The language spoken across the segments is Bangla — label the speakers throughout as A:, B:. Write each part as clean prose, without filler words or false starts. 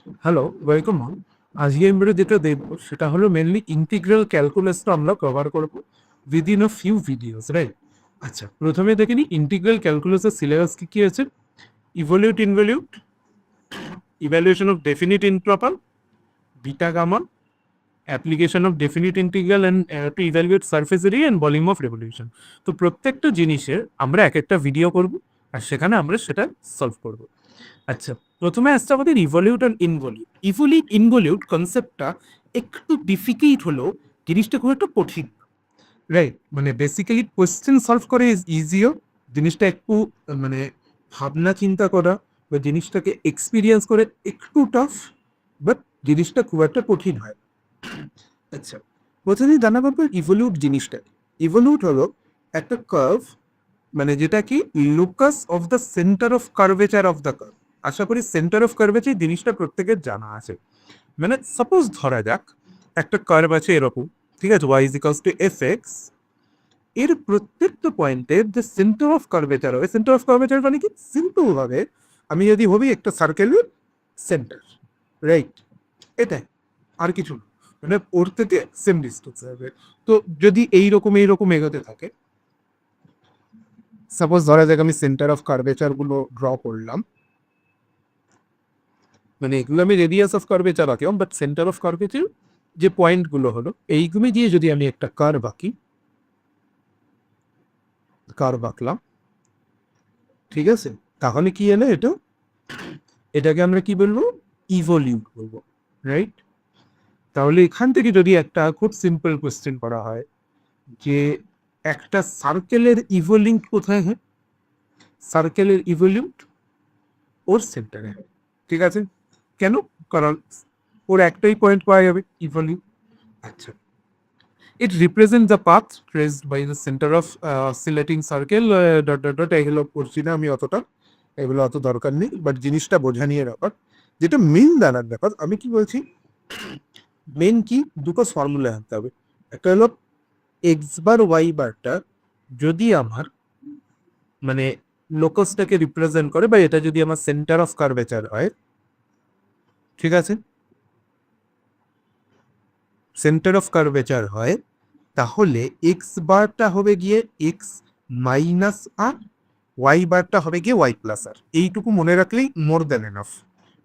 A: Hello, welcome on. আজকে আমরা যেটা দেখবো সেটা হলো মেনলি ইন্টিগ্রাল ক্যালকুলাসটা আমরা কভার করবো within a few videos, right? আচ্ছা, প্রথমে দেখে নিই ইন্টিগ্রাল ক্যালকুলাসের সিলেবাস কি কি আছে। Evolute involute, evaluation of definite improper, beta gamma, application of definite integral and to evaluate surface area and volume of revolution. তো প্রত্যেকটা জিনিসের আমরা এক একটা ভিডিও করব আর সেখানে আমরা সেটা সলভ করব। আচ্ছা, প্রথমে আসছে আমাদের ইভলিউট অ্যান্ড ইনভলিউট। ইনভলিউট কনসেপ্টটা একটু ডিফিকাল্ট হলেও জিনিসটা খুব একটা কঠিন, রাইট? মানে বেসিক্যালি কোয়েশ্চেন সলভ করে ইজ ইজিও, জিনিসটা একটু মানে ভাবনা চিন্তা করা বা জিনিসটাকে এক্সপিরিয়েন্স করে একটু টাফ, বাট জিনিসটা খুব একটা কঠিন হয়। আচ্ছা, প্রথমেই জানা দরকার ইভলিউট জিনিসটা। ইভলিউট হলো একটা কার্ভ, মানে যেটা কি locus of the centre of curvature of the curve. আশা করি সেন্টার অফ কার্ভেচার জিনিসটা প্রত্যেকের জানা আছে। মানে সাপোজ ধরা যাক একটা কার্ভ আছে এরকম, ঠিক আছে, y is equals to f x. এর প্রত্যেকটা পয়েন্টের যে সেন্টার অফ কার্ভেচার হবে, সেন্টার অফ কার্ভেচার মানে কি, সিম্পল ভাবে আমি যদি ভাবি একটা সার্কেলের সেন্টার, রাইট? এটাই, আর কিছু না। মানে ওর থেকে সেম ডিস্টেন্স হবে। তো যদি এইরকম এগোতে থাকে, সাপোজ ধরা যাক আমি সেন্টার অফ কার্ভেচার গুলো ড্র করলাম, মানে এগুলো আমি রেডিয়াস অফ কার্ভেচার আঁকলাম, বাট সেন্টার অফ কার্ভেচার যে পয়েন্টগুলো হলো এইগুলো দিয়ে যদি আমি একটা কার্ভ আঁকলাম, ঠিক আছে, তাহলে কি এলো এটা, এটাকে আমরা কি বলবো, ইভলিউট বলবো, রাইট? তাহলে এখান থেকে যদি একটা খুব সিম্পল কোয়েশ্চেন করা হয় যে একটা সার্কেলের ইভলিউট কোথায় হয়, সার্কেলের ইভলিউট ওর সেন্টারে, ঠিক আছে? কেন? কারণ ওর একটাই পয়েন্ট পাওয়া যাবে, ইভলিউট। আচ্ছা, it represents the path traced by the center of oscillating circle dot dot dot, এগুলো পড়ছি না আমি অতটা, এগুলো অত দরকার নেই, বাট জিনিসটা বোঝা নিয়ে ব্যাপার। যেটা মেন জানার ব্যাপার, আমি কি বলছি, মেন কি, দুটো ফর্মুলা আনতে হবে। একটা হলো এক্স বার ওয়াই বারটা যদি আমার মানে লোকাসটাকে রিপ্রেজেন্ট করে, বা এটা যদি আমার সেন্টার অফ কার্ভেচার হয়, ঠিক আছে, সেন্টার অফ কার্ভেচার হয়, তাহলে এক্স বারটা হবে গিয়ে এক্স মাইনাস আর, ওয়াই বারটা হবে গিয়ে ওয়াই প্লাস আর। এইটুকু মনে রাখলেই মোর দ্যান এনাফ,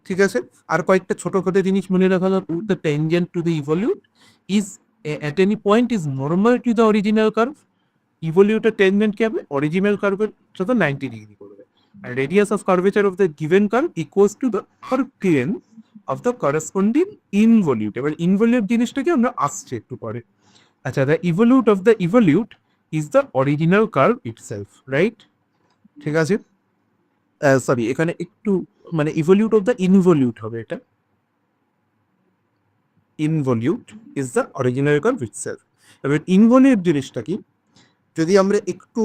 A: ঠিক আছে? আর কয়েকটা ছোটখাটো জিনিস মনে রাখা দরকার। The tangent to the evolute is at any point is normal to the original curve. ইভলিউটের টেনজেন্ট কি হবে, অরিজিনাল কার্ভের সাথে 90 ডিগ্রি করবে। আর radius of curvature of the given curve equals to the plane of the corresponding involute. এবার ইনভলিউট জিনিসটাকে আমরা আসছে একটু পরে। আচ্ছা, the evolute of the evolute is the original curve itself, right? ঠিক আছে, সরি, এখানে একটু মানে ইভলিউট অফ দ্য ইনভলিউট হবে এটা। Involute is the original curve itself. এবার ইনভলিউট জিনিসটা কি, যদি আমরা একটু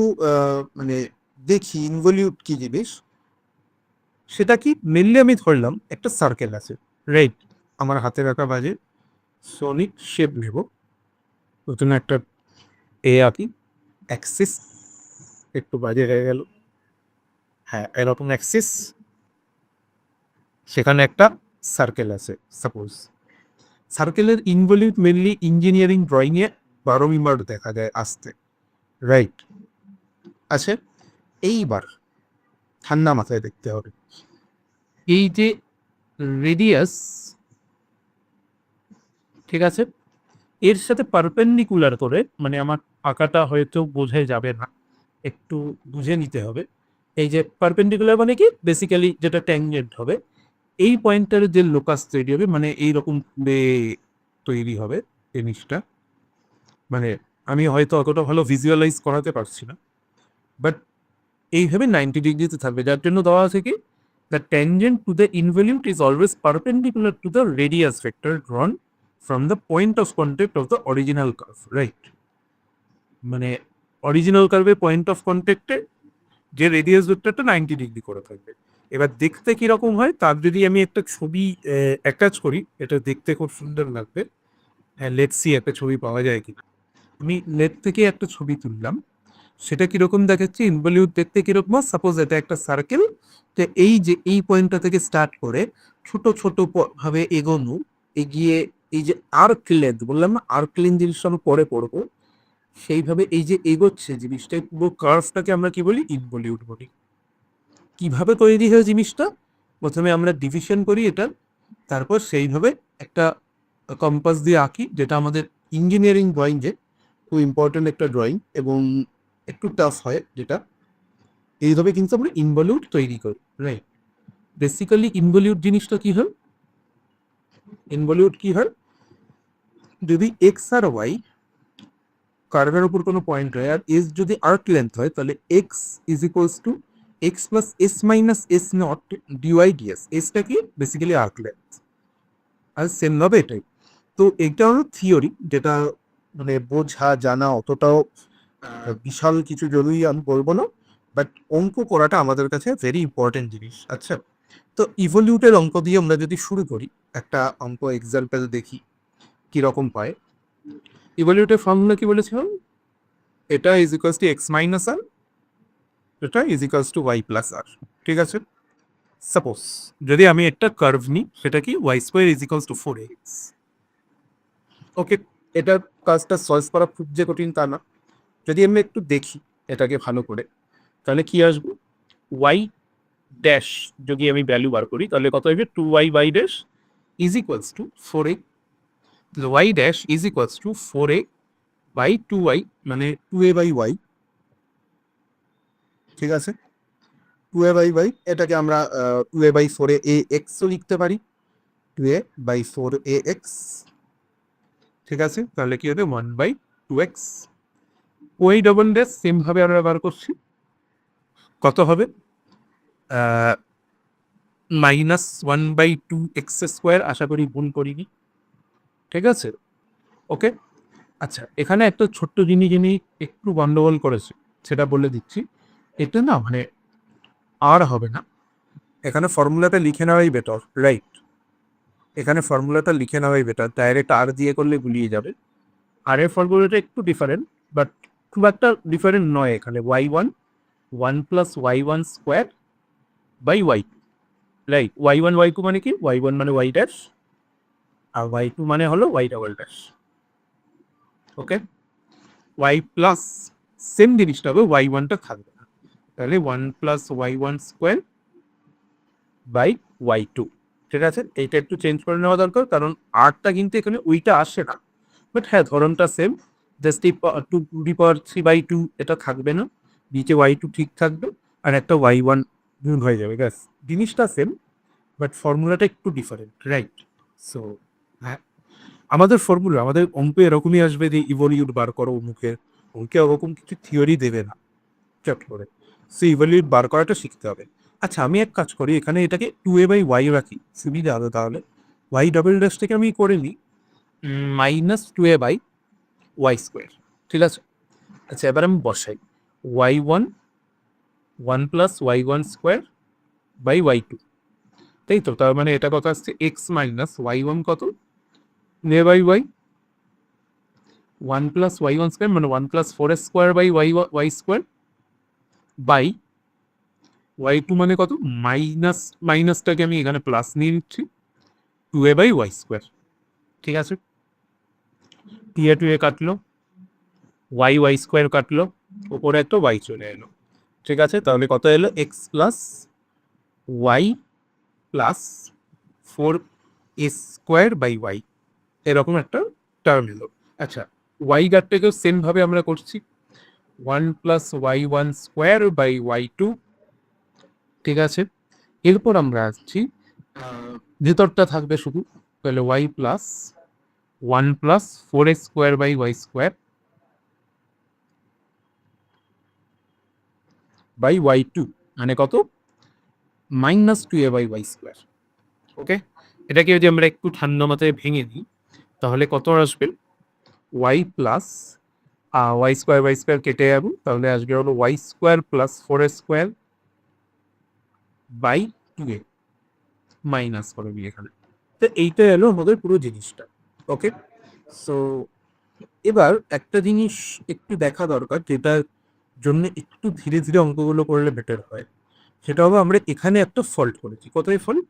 A: মানে দেখি ইনভলিউট কি জিনিস, সেটা কি, মেনলি আমি ধরলাম একটা সার্কেল আছে, রাইট? আমার হাতে রাখা বাজে সনিক শেপ নেব, প্রথমে একটা আঁকি, অ্যাক্সিস, একটু বাজে হয়ে গেল, হ্যাঁ এরকম অ্যাক্সিস, সেখানে একটা সার্কেল আছে সাপোজ। সার্কেলের ইনভলিউট মেনলি ইঞ্জিনিয়ারিং ড্রয়িংয়ে 12 মিটার দেখা যায় আসতে, রাইট? আছে, এইবার ঠান্ডা মাথায় দেখতে হবে, এই যে রেডিয়াস, ঠিক আছে, এর সাথে পারপেন্ডিকুলার করে, মানে আমার আঁকাটা হয়তো বোঝা যাবে না, একটু বুঝে নিতে হবে। এই যে পারপেন্ডিকুলার মানে কি, বেসিক্যালি যেটা ট্যানজেন্ট হবে, এই পয়েন্টটার যে লোকাস তৈরি হবে, মানে এইরকম তৈরি হবে জিনিসটা। মানে আমি হয়তো অতটা ভালো ভিজুয়ালাইজ করাতে পারছি না, বাট এইভাবে 90 ডিগ্রিতে থাকবে, যার জন্য দেওয়া আছে কি, the tangent to the involute is always perpendicular to the radius vector ড্রন from the point of contact of the original curve, right? মানে অরিজিনাল কার্ভের পয়েন্ট অফ কন্ট্যাক্টে যে রেডিয়াস ভেক্টরটা 90 ডিগ্রি করে থাকবে। এবার দেখতে কিরকম হয়, তার যদি আমি একটা ছবি অ্যাটাচ করি, এটা দেখতে খুব সুন্দর লাগবে। হ্যাঁ, লেটস সি একটা ছবি পাওয়া যায় কি। আমি নেট থেকে একটা ছবি তুললাম, সেটা কিরকম দেখাচ্ছে, ইনভলিউট দেখতে কিরকম, সাপোজ এটা একটা সার্কেল, তো এই যে এই পয়েন্টটা থেকে স্টার্ট করে ছোট ছোট ভাবে এগোনো, এগিয়ে এই যে আর্ক লেন্থ বললাম না, আর্ক লেন্থ জিনিসটা আমরা পরে পড়বো, সেইভাবে এই যে এগোচ্ছে জিনিসটা, পুরো কার্ভটাকে আমরা কি বলি, ইনভলিউট বলি। কিভাবে তৈরি হয় জিনিসটা, প্রথমে আমরা ডিভিশন করি এটা, তারপর সেইভাবে একটা কম্পাস দিয়ে আঁকি, যেটা আমাদের ইঞ্জিনিয়ারিং ড্রয়িং যে খুব ইম্পর্টেন্ট একটা ড্রয়িং এবং একটু টাফ হয়, যেটা এইভাবে কিন্তু আমরা ইনভলিউট তৈরি করি, রাইট। বেসিক্যালি ইনভলিউট জিনিসটা কি হয়, ইনভলিউট কি হয়, যদি এক্স আর ওয়াই কার্ভের উপর কোনো পয়েন্ট হয় আর এস যদি আর্ক লেন্থ হয়, তাহলে x is equals to x plus s minus s not d y d s. এসটা কি বেসিক্যালি আর্ক লেন্থ, আর সেম ভাবে এটাই। তো এটা হলো থিওরি, যেটা মানে বোঝা জানা অতটাও বিশাল কিছু জরুরি আমি বলবো না, বাট অঙ্ক করাটা আমাদের কাছে ভেরি ইম্পর্টেন্ট জিনিস। আচ্ছা, তো ইভলিউটের অঙ্ক দিয়ে আমরা যদি শুরু করি, একটা অঙ্ক এক্সাম্পল দেখি কিরকম পায়। ইভলিউটের ফর্মুলা কি বলেছিলাম, এটা is equals to x minus r, এটা is equals to y plus r. ঠিক আছে, সাপোজ যদি আমি একটা কার্ভ নিই, সেটা কি y square is equals to 4x। Okay, এটা কাজটা সলভ করা খুব যে কঠিন তা না। যদি আমি একটু দেখি এটাকে ভালো করে, তাহলে কি আসবো, ওয়াই ড্যাশ যদি আমি ভ্যালু বার করি, তাহলে কত আসবে, 2y dash is equals to 4a, y dash is equals to 4a by 2y, মানে 2a বাই ওয়াই। ঠিক আছে, 2a বাই ওয়াই, এটাকে আমরা 2a বাই 4a এ এক্সও লিখতে পারি, 2a বাই 4a এক্স। ঠিক আছে, তাহলে কি হবে 1/2x। ওই ডবল ড্যাশ সেম ভাবে আমরা বার করছি, কত হবে, -1/2x², আশা করি ভুল করিনি। ঠিক আছে, ওকে। আচ্ছা, এখানে একটা ছোট্ট জিনিস যিনি একটু গন্ডগোল করেছে, সেটা বলে দিচ্ছি। এটা না মানে আর হবে না, এখানে ফর্মুলাটা লিখে নেওয়াই বেটার, রাইট। এখানে ফর্মুলাটা লিখে নেওয়াই বেটার, ডাইরেক্ট আর দিয়ে করলে গুলিয়ে যাবে। আর এর ফর্মুলাটা একটু ডিফারেন্ট, বাট খুব একটা ডিফারেন্ট নয়। এখানে y1 1 plus y1 square by y, right. y1 y2 মানে কি, y1 মানে y ড্যাশ, আর y2 মানে হলো y ডাবল ড্যাশ। ওকে, y প্লাস সেম জিনিসটা হবে, y1টা থাকবে না, তাহলে 1 plus y1 square by y2। ঠিক আছে, এইটা একটু চেঞ্জ করে নেওয়া দরকার, কারণ আরটা কিন্তু এখানে ওইটা আসে না, বাট হ্যাঁ ধরনটা সেম। জাস্ট এই 2^3/2 এটা থাকবে না, নিচে y2 ঠিক থাকবে, আর একটা y1 গুণ হয়ে যাবে, ব্যাস। জিনিসটা সেম, বাট ফর্মুলাটা একটু ডিফারেন্ট, রাইট। সো হ্যাঁ, আমাদের ফর্মুলা, আমাদের অঙ্ক এরকমই আসবে যে ইভলিউট বার করো মুখের, অঙ্কে ওরকম কিছু থিওরি দেবে না চট করে। সো ইভলিউট বার করাটা শিখতে হবে। আচ্ছা, আমি এক কাজ করি, এখানে এটাকে 2a বাই ওয়াই রাখি, সুবিধা হবে তাহলে। ওয়াই ডাবল ড্যাশ থেকে আমি করে নিই -2a বাই ওয়াই স্কোয়ার। ঠিক আছে, আচ্ছা এবার আমি বসাই y1 1 plus y1 square by y2, তাই তো। তার মানে এটা কত আসছে, x মাইনাস y1 কত, a by y 1 plus y1 square, মানে 1 plus 4s square by y square by y2 মানে কত, মাইনাস মাইনাসটাকে আমি এখানে প্লাস নিয়ে নিচ্ছি, 2a বাই ওয়াই স্কোয়ার। ঠিক আছে, 2a কাটলো, ওয়াই স্কোয়ার কাটলো, ওপরে একটা y চলে এলো। ঠিক আছে, তাহলে কত এলো, x plus y plus 4s square by y, এরকম একটা টার্ম এলো। আচ্ছা, ওয়াই গারটাকেও সেমভাবে আমরা করছি, 1 plus y1 square by y2। ঠিক আছে, এরপর আমরা আসছি, ভেতরটা থাকবে শুধু, তাহলে y plus 1 plus 4s square by y square by y2, মানে কত, -2a বাই ওয়াই স্কোয়ার। ওকে, এটাকে যদি আমরা একটু ঠান্ডা মাথায় ভেঙে দিই, তাহলে কত আসবে, ওয়াই প্লাস ওয়াই স্কোয়ার কেটে যাবো, তাহলে আসবে হলো y square plus 4s square by 2a, minus করে দিই এখানে। তো এইটা এলো আমাদের পুরো জিনিসটা। ওকে, সো এবার একটা জিনিস একটু দেখা দরকার, যেটার জন্য একটু ধীরে ধীরে অঙ্কগুলো করলে বেটার হয়, সেটা হবে আমরা এখানে একটা ফল্ট করেছি। কোথায় ফল্ট,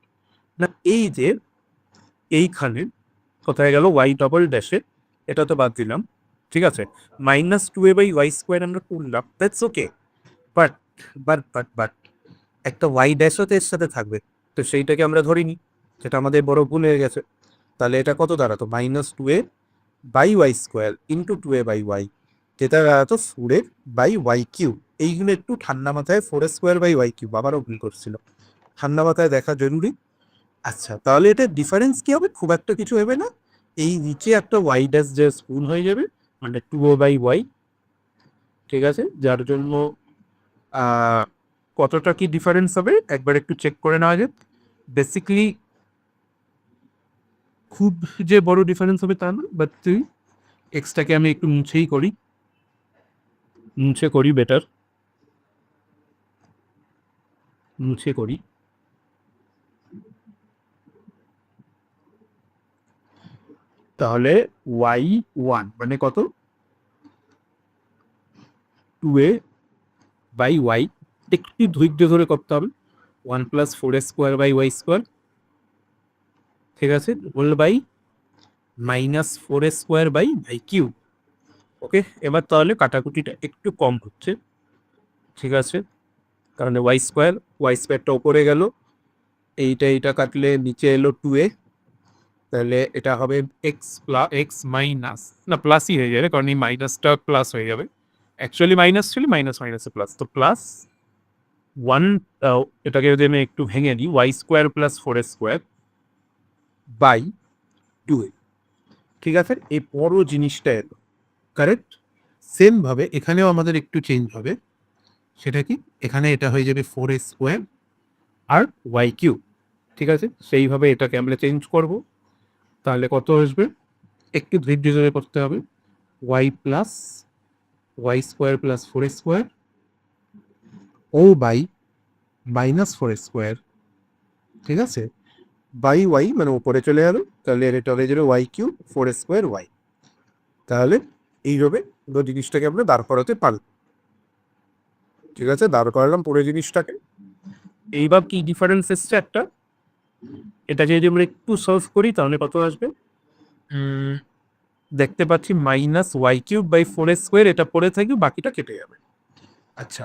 A: না এই যে এইখানে কোথায় গেল ওয়াই ডবল ড্যাশে, এটা তো বাদ দিলাম, ঠিক আছে, -2a/y² আমরা করলাম, দ্যাটস ওকে। বাট বাট একটা ওয়াই ড্যাশও তো এর সাথে থাকবে, তো সেইটাকে আমরা ধরিনি, সেটা আমাদের বড় ভুল হয়ে গেছে। তাহলে এটা কত দাঁড়াতো, -2a/y² ইন্টু 2a/y, যেটা দাঁড়াতো 4a/y³। এইগুলো একটু ঠান্ডা মাথায় 4a² আবারও ভুল করছিল, ঠান্ডা মাথায় দেখা জরুরি। আচ্ছা, তাহলে এটা ডিফারেন্স কি হবে, খুব একটা কিছু হবে না, এই নিচে একটা ওয়াই ড্যাশ যে স্পুন হয়ে যাবে, মানে 2a/y, ঠিক আছে, যার জন্য কতটা কি ডিফারেন্স হবে একবার একটু চেক করে নেওয়া যাক। বেসিক্যালি খুব যে বড় ডিফারেন্স হবে তা না, বাট তুই এক্সটাকে আমি একটু মুছে করি বেটার, মুছে করি। তাহলে y1 মানে কত, 2a/y, একটু ধৈর্য ধরে করতে হবে, 1 + 4a² ঠিক আছে, হোল বাই -4a² ওকে। এবার তাহলে কাটাকুটিটা একটু কম হচ্ছে, ঠিক আছে, কারণ ওয়াই স্কোয়ারটা ওপরে গেল, এইটা কাটলে নিচে এলো 2a, তাহলে এটা হবে এক্স মাইনাস, না প্লাসই হয়ে যাবে, কারণ এই মাইনাসটা প্লাস হয়ে যাবে, অ্যাকচুয়ালি মাইনাস ছিল, মাইনাস মাইনাসে প্লাস, তো প্লাস 1, এটাকে যদি আমি একটু ভেঙে দিই, y² + 4a²/2a, ঠিক আছে, এই বড় জিনিসটা এলো, কারেক্ট। সেমভাবে এখানেও আমাদের একটু চেঞ্জ হবে, সেটা কি, এখানে এটা হয়ে যাবে 4a² আর y³, ঠিক আছে, সেইভাবে এটাকে আমরা চেঞ্জ করব। তাহলে কত আসবে, একটু ধৈর্য ধরে করতে হবে, y² + 4a² O by -4a², ঠিক আছে, বাই ওয়াই মানে উপরে চলে গেল, তাহলে এটা হয়ে যাবে y³ 4a²y। তাহলে এইভাবে পুরো জিনিসটাকে আমরা দাঁড় করাতে পারব, ঠিক আছে, দাঁড় করালাম পুরো জিনিসটাকে। এইবার কি ডিফারেন্স এসছে একটা, এটা যদি আমরা একটু সলভ করি তাহলে কত আসবে, দেখতে পাচ্ছি -y³/4a², এটা পড়ে থাকবে, বাকিটা কেটে যাবে। আচ্ছা,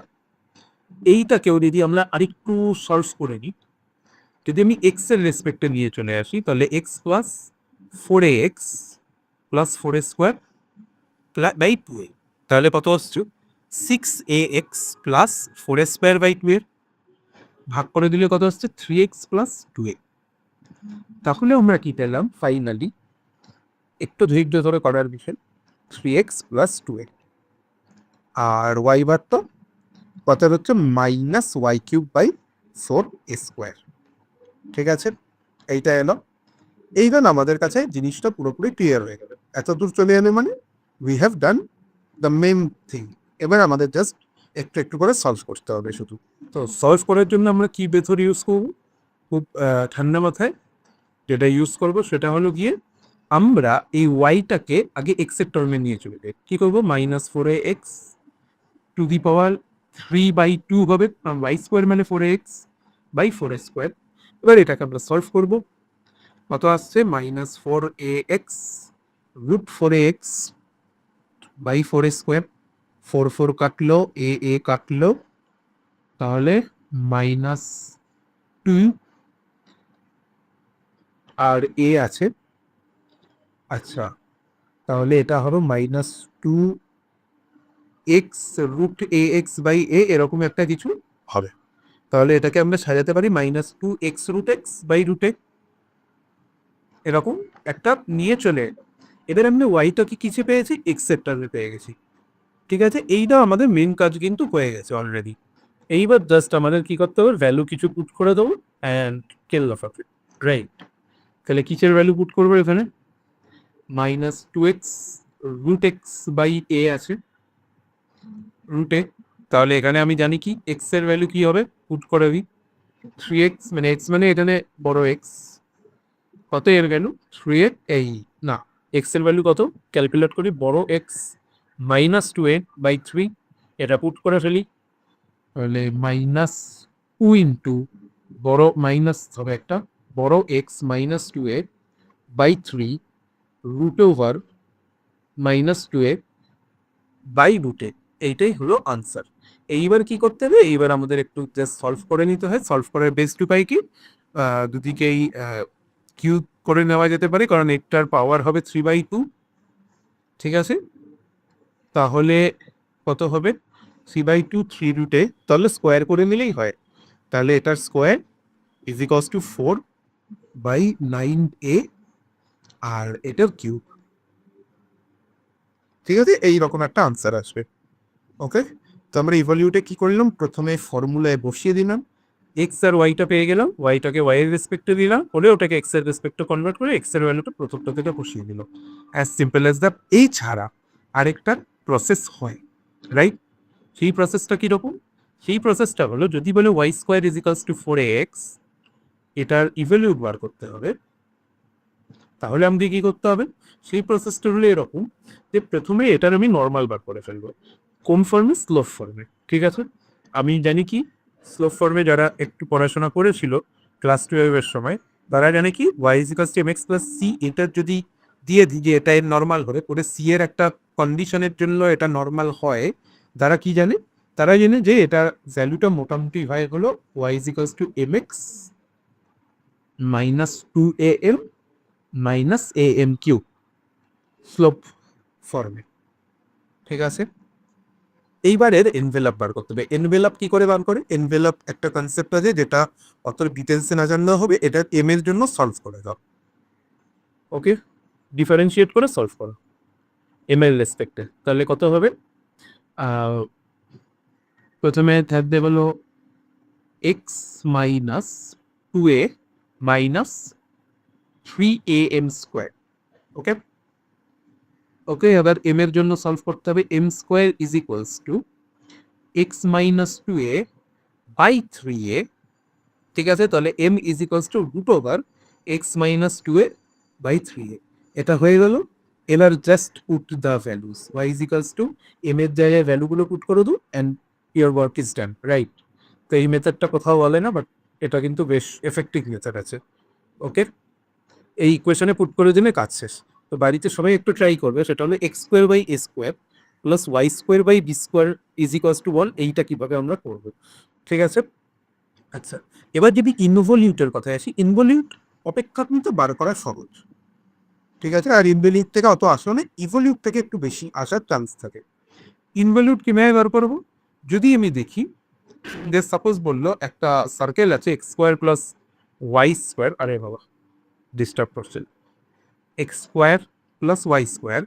A: এইটাকেও যদি আমরা আরেকটু সলভ করে নিই, যদি আমি এক্স এর রেসপেক্টে নিয়ে চলে আসি, তাহলে x + 4ax + 4a²/2a, তাহলে কত আসছে, 6ax + 4a²/2a, ভাগ করে দিলে কত আসছে, 3x + 2a। তাহলে আমরা কি পেলাম ফাইনালি, একটু ধৈর্য ধরে করার বিষয়, 3x + 2a, আর ওয়াই বার তো কত হচ্ছে, -y³/4a², ঠিক আছে, এইটা এলো। এইবার আমাদের কাছে জিনিসটা পুরোপুরি ক্লিয়ার হয়ে গেল, এত দূর চলে এলে মানে we have done the main thing. এবার আমাদের জাস্ট একটু একটু করে সলভ করতে হবে শুধু। তো সলভ করার জন্য আমরা কি মেথড ইউজ করব, খুব ঠান্ডা মাথায় যেটা ইউজ করব সেটা হলো গিয়ে, আমরা এই ওয়াইটাকে আগে এক্স এর টার্মে নিয়ে চলে যাই, কি করবো, -4ax⁵ হবে, y² মানে 4ax/4a²। এবার এটাকে আমরা সলভ করব, কত আসছে, -4ax√4ax/4a², 4 কাটলো, এ কাটলো, তাহলে -2, আর এ আছে, আচ্ছা, তাহলে এটা হবে -2x√ax/a, এরকম একটা কিছু হবে। তাহলে এটাকে আমরা সাজাতে পারি -2x√x/√a, এরকম একটা নিয়ে চলে। এবার আমরা ওয়াইটাকে কিসে পেয়েছি, এক্স এর টার্মে পেয়ে গেছি, ঠিক আছে, এইটা আমাদের মেন কাজ কিন্তু হয়ে গেছে অলরেডি। এইবার জাস্ট আমাদের কি করতে হবে, ভ্যালু কিছু পুট করে দেবো and kill of it, right. তাহলে কিসের ভ্যালু পুট করবো এখানে, -2x√x/a আছে, √a, তাহলে এখানে আমি জানি কি এক্স এর ভ্যালু কি হবে, পুট করে দিই, 3x, মানে এক্স মানে এখানে বড় এক্স, কত এর ভ্যালু, 3x, এই না, এক্স এর ভ্যালু কত ক্যালকুলেট করি, বড় এক্স -2a/3, এটা পুট করে ফেলি, তাহলে -2 ইন্টু বড় মাইনাস হবে একটা, বড় x minus two a by three root over minus two a by রুটে, এইটাই হলো আনসার। এইবার কি করতে হবে, এইবার আমাদের একটু জাস্ট সলভ করে নিতে হয়। সলভ করার বেস্ট উপায় কি, দুদিকেই কিউব করে নেওয়া যেতে পারে, কারণ একটার পাওয়ার হবে 3/2। ঠিক আছে, তাহলে কত হবে 3/2 থ্রি রুটে, তাহলে স্কোয়ার করে নিলেই হয়। তাহলে এটার square is equals to 4/9a, আর এটার কিউব। ঠিক আছে, এইরকম একটা আনসার আসবে। ওকে, তো আমরা ইভলিউটে কি করলাম, প্রথমে ফর্মুলায় বসিয়ে দিলাম, এক্স আর ওয়াইটা পেয়ে গেলাম, ওয়াইটাকে ওয়াই এর রেসপেক্টে দিলাম, হলে ওটাকে এক্স এর রেসপেক্টে কনভার্ট করে এক্স এর ভ্যালুটা প্রথমটা থেকে বসিয়ে দিল। As simple as that. এই ছাড়া আরেকটা প্রসেস হয়, রাইট? সেই প্রসেসটা কীরকম? সেই প্রসেসটা হলো, যদি বলে y square is equals to 4ax, এটার ইভ্যালুট বার করতে হবে, তাহলে আমাদের কি করতে হবে? সেই প্রসেসটা হলো এরকম যে প্রথমে এটার আমি নর্মাল বার করে ফেলবো। কোন ফর্মে? স্লোপ ফর্মে। ঠিক আছে, আমি জানি কি স্লোপ ফর্মে যারা একটু পড়াশোনা করেছিল ক্লাস 12-এর সময়, তারা জানে কি y is equals to m x plus c, এটার যদি দিয়ে দিই যে এটা এর নর্মাল হবে, পরে সি এর একটা কন্ডিশনের জন্য এটা নর্মাল হয়, তারা কি জানে? তারা জানে যে এটা ভ্যালুটা মোটামুটি হয় হলো y is equals to m x minus 2am minus am cube, slope ফর্মে। ঠিক আছে, এইবারের এনভেলাপ বার করতে হবে। এনভেলাপ কি করে বার করে? এনভেলাপ একটা কনসেপ্ট আছে যেটা অত ডিটেলসে না জানলেও হবে, এটা এম এর জন্য সলভ করে দাও। ওকে, ডিফারেন্সিয়েট করে সলভ করো এম এর রেসপেক্টে, তাহলে কত হবে? প্রথমে থাকবে বলো x minus 2a minus 3am square. Okay, okay, এবার এম এর জন্য সলভ করতে হবে। M square is equals to x minus 2a by 3a। ঠিক আছে, তাহলে m is equals to root over x minus 2a by 3a। এটা হয়ে গেল। এবার just put the values, y is equals to M এর জায়গায় ভ্যালুগুলো পুট করে দো and your work is done, right? তো এই মেথডটা কোথাও বলে না, বাট এটা কিন্তু বেশ এফেক্টিভ মেথড আছে। ওকে, এই ইকুয়েশনে পুট করে দিলে কাজ শেষ। তো বাড়িতে সবাই একটু ট্রাই করবে, সেটা হলো x square by a square plus y square by b square is equals to 1, এইটা কিভাবে আমরা করবো। ঠিক আছে, আচ্ছা, এবার যদি ইনভলিউটের কথায় আসি, ইনভলিউট অপেক্ষাকৃত বার করা সহজ। ঠিক আছে, আর ইনভলিউট থেকে অত আসলে না, ইভলিউট থেকে একটু বেশি আসার চান্স থাকে। ইনভলিউট কিভাবে বার করবো? যদি আমি দেখি যে সাপোজ বললো একটা সার্কেল আছে x square plus y square, আরে বাবা ডিস্টার্ব করছে, x square plus y square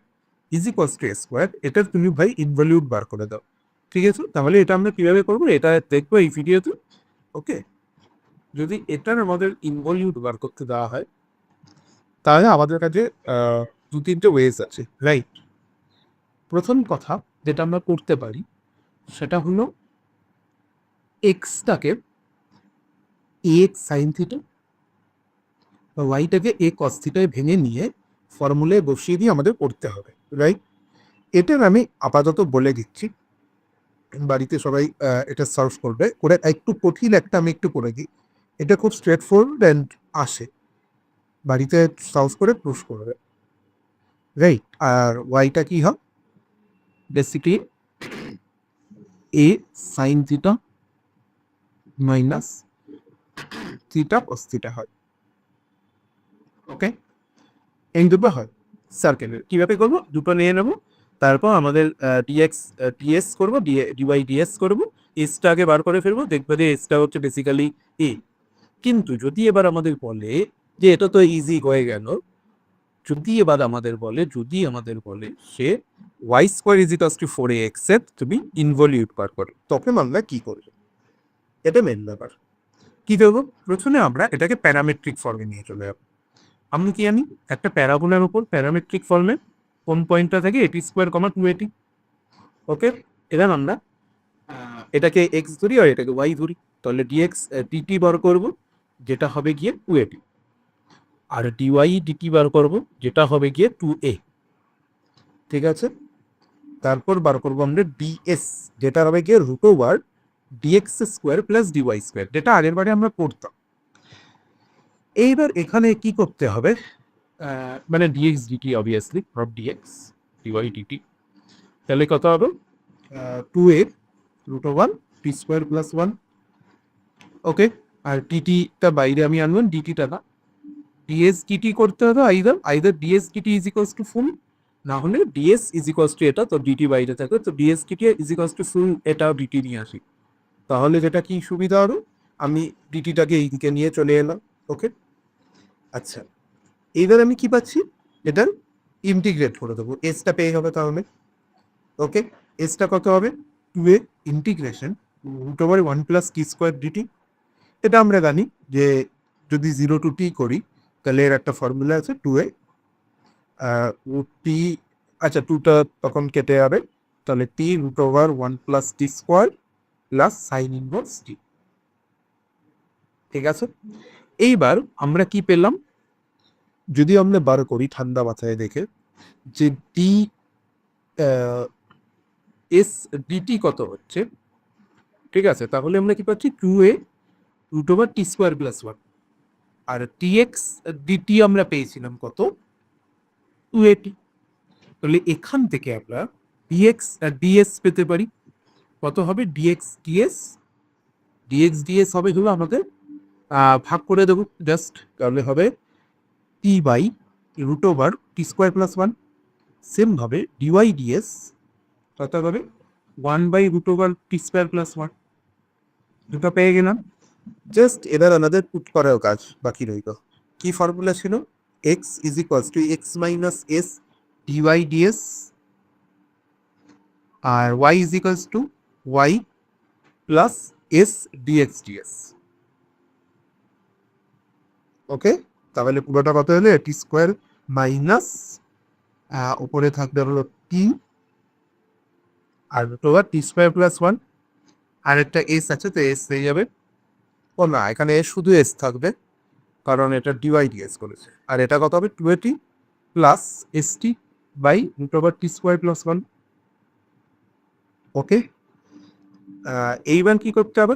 A: is equals to a square, এটা তুমি ভাই ইনভলিউট বার করে দাও। ঠিক আছে, তাহলে এটা আমরা কিভাবে করবো এটা দেখবো এই ভিডিওতে। ওকে, যদি এটার আমাদের ইনভলিউট বার করতে দেওয়া হয়, তাহলে আমাদের কাছে দু তিনটে ওয়েজ আছে, রাইট? প্রথম কথা যেটা আমরা করতে পারি সেটা হলো এক্সটাকে এ এক্স সাইন থিটা বা ওয়াইটাকে এ কস থিটায় ভেঙে নিয়ে ফর্মুলায় বসিয়ে দিয়ে আমাদের করতে হবে, রাইট? এটার আমি আপাতত বলে দিচ্ছি, বাড়িতে সবাই এটা সলভ করবে। করে একটু কঠিন একটা আমি একটু করে দিই, এটা খুব স্ট্রেট ফরওয়ার্ড অ্যান্ড আসে, বাড়িতে সলভ করে প্রুফ করবে, রাইট? আর ওয়াইটা কি হয়? Basically a sine theta minus theta cos theta হয়। ওকে, এই দুটো হয় সার্কেলের। কীভাবে করবো? দুটো নিয়ে নেবো, তারপর আমাদের ডিএক্স ডিএস করবো, ডিওয়াই ডিএস করবো, এসটা আগে বার করে ফেলবো, দেখবে যে এসটা হচ্ছে বেসিক্যালি এ। কিন্তু যদি এবার আমাদের বলে যে এটা তো ইজি হয়ে গেল, যদি আমাদের বলে say y square is equals to 4ax এর তুমি ইনভলিউট বার করো, তখন আমরা কি করবো? এটা মেন ব্যাপার। কি করবো? প্রথমে আমরা এটাকে প্যারামেট্রিক ফর্মে নিয়ে চলে যাবো। আমি কি জানি একটা প্যারাবোলার উপর প্যারামেট্রিক ফর্মে কোন পয়েন্টটা থাকে এটি স্কোয়ার কমা 280। ওকে, এবার আমরা এটাকে এক্স ধরি আর এটাকে ওয়াই ধরি, তাহলে ডিএক্স ডিটি বার করবো, যেটা হবে গিয়ে 280, আর ডিওয়াই ডিটি বার করবো, যেটা হবে গিয়ে 2a। ঠিক আছে, তারপর বার করবো আমরা ডিএস, যেটা হবে গিয়ে root over d x square plus d y square, যেটা আগের বারে আমরা করতাম। এইবার এখানে কি করতে হবে, মানে d x d t obviously from d x d y d t, তাহলে কত হবে 2a√1 টি স্কোয়ার প্লাস 1। ওকে, আর টিটিটা বাইরে আমি আনবো, ডিটিটা না, ডিএস ডিটি করতে হবে, either either d s d t is equals to full, না হলে ডিএস ইজ ইকুয়ালস টু এটা, তো ডিটি বাইরে থাকে, তো d s d t is equals to full এটা ডিটি নিয়ে আসি, তাহলে যেটা কি সুবিধা হলো, আমি ডিটিটাকে এইদিকে নিয়ে চলে এলাম। ওকে, আচ্ছা, এইবার আমি কি পাচ্ছি, এটার ইন্টিগ্রেট করে দেবো, এসটা পেয়ে হবে তাহলে। ওকে, এসটা কত হবে, 2a integration √1 plus t square DT. এটা আমরা জানি যে যদি 0 to t করি তাহলে এর একটা ফর্মুলা আছে 2a টি, আচ্ছা 2টা তখন কেটে যাবে, তাহলে t√1 plus t square plus sine inverse t. ঠিক আছে, এইবার আমরা কি পেলাম, যদি আমরা বার করি ঠান্ডা মাথায় দেখে যে ডি এস ডিটি কত হচ্ছে, ঠিক আছে, তাহলে আমরা কি পাচ্ছি 2a√1 টি স্কোয়ার প্লাস 1, আর টিএক্স ডিটি আমরা পেয়েছিলাম কত 2a, তাহলে এখান থেকে আমরা ডিএক্স ডিএস পেতে পারি, কত হবে ডিএক্স ডিএস, ডিএক্স ডিএস হবে হলো আমাদের ভাগ করে দেবো জাস্ট, তাহলে হবে t/√1 টি স্কোয়ার প্লাস 1, সেম ভাবে ডিওয়াই ডিএস কত হবে 1/√1 টি স্কোয়ার প্লাস 1, দুটো পেয়ে গেলাম। জাস্ট এবার আমাদের পুট করার কাজ বাকি রইল। কি ফর্মুলা ছিল, x is equals to x minus s d y d s, আর y is equals to y plus s d x d s. Okay, তাহলে পুরোটা কত হলো টি স্কোয়ার মাইনাস উপরে থাকবে হলো টি আর √1 টি স্কোয়ার প্লাস 1, আর একটা এস আছে তো এস হয়ে যাবে, ও না এখানে শুধু এস থাকবে কারণ এটা ডিওয়াই ডিএস করেছে, আর এটা কত হবে 2a plus s t by √1 t square plus 1। Okay, এইবার কি করতে হবে,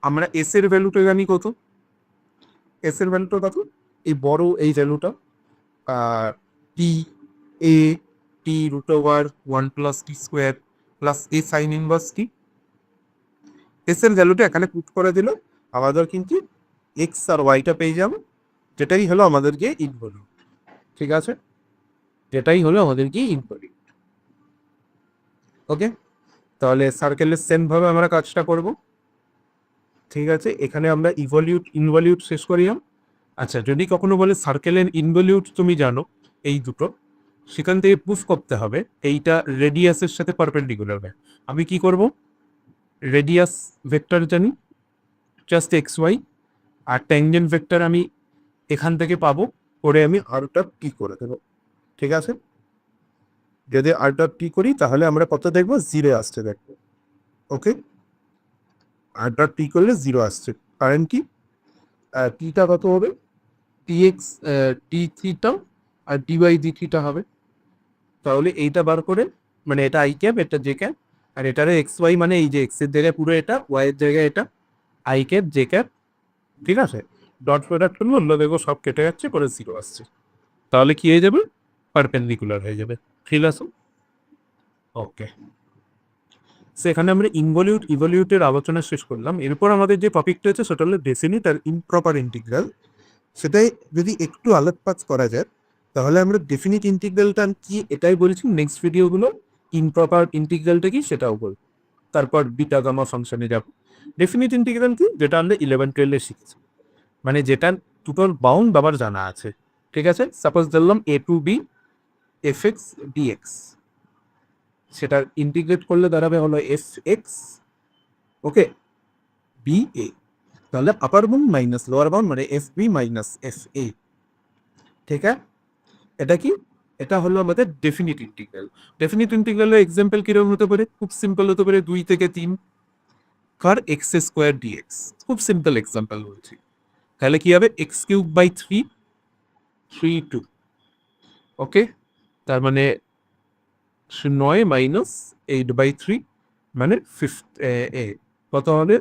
A: আমরা এস এর ভ্যালুটা জানি কত, এস এর ভ্যালুটা কত, এই বড় এই ভ্যালুটা টি এ t√1 plus t square plus এ সাইন ইনভার্স টি, এস এর ভ্যালুটা এখানে পুট করে দিল, আমাদের কিন্তু এক্স আর ওয়াইটা পেয়ে যাবো, যেটাই হলো আমাদেরকে ইনভলিউট। ঠিক আছে, যেটাই হলো আমাদেরকে ইনভলিউট। ওকে, তাহলে সার্কেলের সেমভাবে আমরা কাজটা করব। ঠিক আছে, এখানে আমরা ইনভলিউট শেষ করিলাম। আচ্ছা, যদি কখনো বলে সার্কেলের ইনভলিউট তুমি জানো এই দুটো, সেখান থেকে প্রুফ করতে হবে এইটা রেডিয়াসের সাথে পারপেন্ডিকুলার হয়। আমি কি করব, রেডিয়াস ভেক্টর জানি জাস্ট এক্স ওয়াই, আর ট্যানজেন্ট ভেক্টর আমি এখান থেকে পাবো, করে আমি আরটা কি করে দেবো। ঠিক আছে, যদি আরটা কি করি তাহলে আমরা কত দেখবো, 0 আসছে দেখবো। ওকে, আরটা টি করলে 0 আসছে, কারণ কি টিটা কত হবে, টিএক্স ডি থিটা আর ডিওয়াই ডি থিটা হবে, তাহলে এইটা বার করে, মানে এটা আই ক্যাপ এটা জে ক্যাপ, আর এটারে এক্স ওয়াই মানে এই যে এক্স এর জায়গায় পুরো এটা, ওয়াই এর জায়গায় এটা, আই ক্যাপ জে ক্যাপ। ঠিক আছে, ডট প্রোডাক্ট করবো, অন্য দেখবো সব কেটে যাচ্ছে, করে 0 আসছে, তাহলে কি হয়ে যাবে, পারপেন্ডিকুলার হয়ে যাবে। ঠিক আছে, ওকে, সেখানে আমরা ইভলিউটের আলোচনা শেষ করলাম। এরপর আমাদের যে টপিকটা আছে সেটা হলো ডেফিনিট আর ইমপ্রপার ইন্টিগ্রাল। সেটাই যদি একটু আলোকপাত করা যায় তাহলে আমরা ডেফিনিট ইন্টিগ্রালটা কি এটাই বলেছি, নেক্সট ভিডিওগুলো ইমপ্রপার ইন্টিগ্রালটা কি সেটাও বলব, তারপর বিটা গামা ফাংশনে যাব। ডেফিনিট ইন্টিগ্রাল কি, যেটা আমরা 11-12 শিখেছি, মানে যেটা টোটাল বাউন্ড আবার জানা আছে। ঠিক আছে, সাপোজ ধরলাম a to b fx dx, সেটা ইন্টিগ্রেট করলে দাঁড়াবে হলো fx, ওকে, বি এ, তাহলে upper bound minus lower bound মানে f b minus f a. ঠিক আছে, এটা কি, এটা হলো আমাদের ডেফিনিট ইন্টিগ্রাল। ডেফিনিট ইন্টিগ্রালের এক্সাম্পল কিরকম হতে পারে, খুব সিম্পল হতে পারে, 2 থেকে 3 কার এক্স স্কোয়ার ডিএক্স, খুব সিম্পল এক্সাম্পল বলছি। তাহলে কি হবে, x³/3 3 2, ওকে, তার মানে 9 মাইনাস 8/3 মানে 5 কত হবে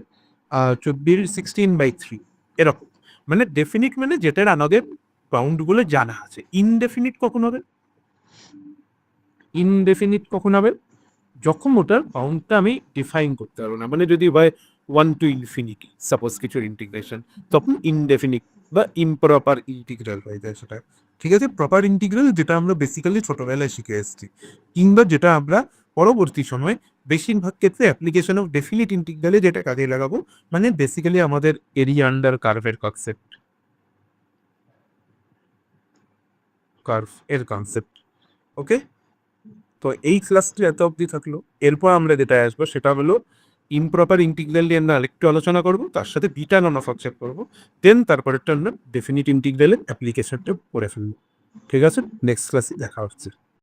A: 16/3 এরকম। মানে ডেফিনিট মানে যেটার আমাদের বাউন্ডগুলো জানা আছে। ইনডেফিনিট কখন হবে? ইনডেফিনিট কখন হবে? যখন ওটার বাউন্ডটা আমি ডিফাইন করতে পারবো না, মানে যদি হয় 1 to infinity সাপোজ কিছুর ইন্টিগ্রেশন, তখন ইনডেফিনিট বা ইমপ্রপার ইন্টিগ্রাল হয়ে যায় সেটা। ঠিক আছে, প্রপার ইন্টিগ্রাল যেটা আমরা বেসিক্যালি ছোটবেলায় শিখে এসেছি, কিংবা যেটা আমরা পরবর্তী সময় বেশিরভাগ ক্ষেত্রে অ্যাপ্লিকেশন অফ ডেফিনিট ইন্টিগ্রালে যেটা কাজে লাগাবো, মানে বেসিক্যালি আমাদের এরিয়া আন্ডার কার্ভের কনসেপ্ট, কার্ভ এর কনসেপ্ট। ওকে, তো এই ক্লাসটি এত অবধি থাকলো। এরপর আমরা যেটা আসবো সেটা হলো ইমপ্রপার ইন্টিগ্রাল নিয়ে আমরা আরেকটু আলোচনা করবো, তার সাথে বিটা নন অফ অবজেক্ট করবো, দেন তারপরেরটা আমরা ডেফিনিট ইন্টিগ্রালের অ্যাপ্লিকেশনটা করে ফেলবো। ঠিক আছে, নেক্সট ক্লাসে দেখা হচ্ছে।